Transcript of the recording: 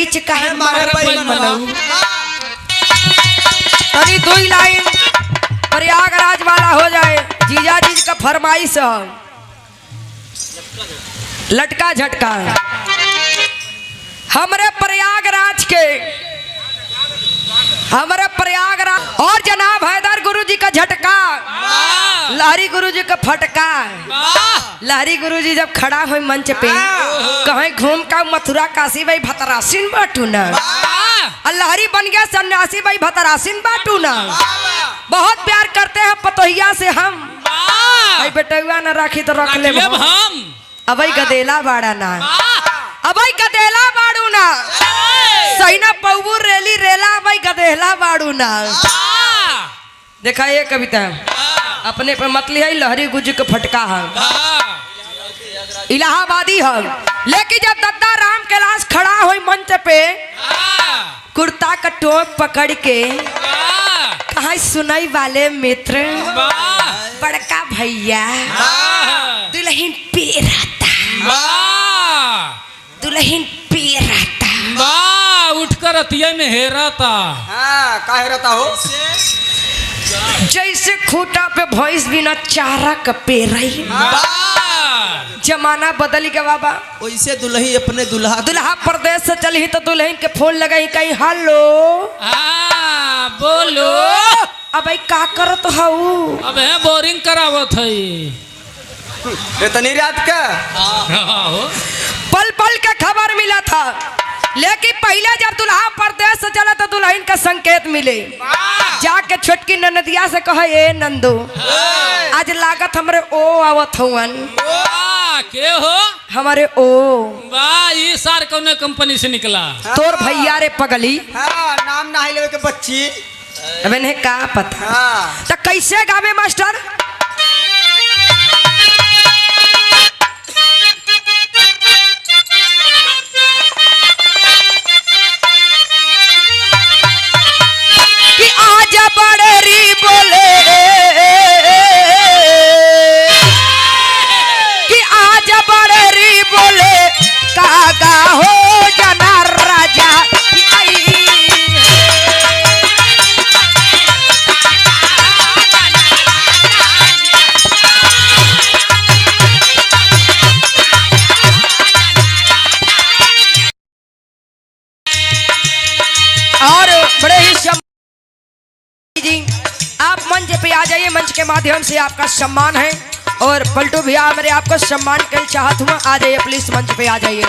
बीच काहे मारे मनऊ तनी दो लाइन प्रयागराज वाला हो जाए। जीजा जी का फरमाइश लटका झटका हमरे प्रयागराज और जनाब हैदर गुरुजी का झटका लहरी गुरुजी का फटका। लहरी गुरुजी जब खड़ा हुए मंच पे कहीं घूम का मथुरा काशी भाई भतरासिन बाटू ना लहरी बन गया सन्यासी भाई भतरासिन बाटू ना। बहुत प्यार करते हैं पतोहिया से हम भाई बेटुआ ना राखी तो रख ले हम अबई गदेला बाड़ा ना अबई गदेला बाड़ू ना सही ना पौबू रेली रेला अबई गदेला बाड़ू ना। देखा ये कविता अपने पे मतली है लहरी गुज के फटका है इलाहाबादी है। लेकिन जब दद्दा राम कैलाश खड़ा हुई मंच पे कुर्ता का टोप पकड़ के कहा सुनाई वाले मित्र बड़का भैया दुल्हन दुल्हन उठकर अतिया में हेराता का हेराता हो जैसे खूटा पे भैंस बिना चारा का पेरई। जमाना बदल गया बाबा वैसे दुल्ही अपने दुल्हा प्रदेश से चली तो दुल्हन के फोन लगाई कहीं हेलो बोलो अब का करत हऊ अब है बोरिंग करावत है इतनी रात का पल पल के खबर मिला था। लेकिन पहले जब दुल्हा परदेश से चला तो दुल्हन का संकेत मिले जाके छोटकी ननदिया से कहे ए नंदू आज लागत हमरे ओ आवत हुवन के हो हमारे ओ वाह ये सार कौन कंपनी से निकला तोर भैया रे पगली नाम ना लेवे के बच्ची अब इन्हें का पता तो कैसे गावे मास्टर कि आज बड़ेरी बोले कि आज बड़ेरी बोले कागा हो जना राजा और बड़े ही जी आप मंच पे आ जाइए। मंच के माध्यम से आपका सम्मान है और पलटू भैया मेरे आपको सम्मान कर चाहत हूँ आ जाइए प्लीज मंच पे आ जाइए।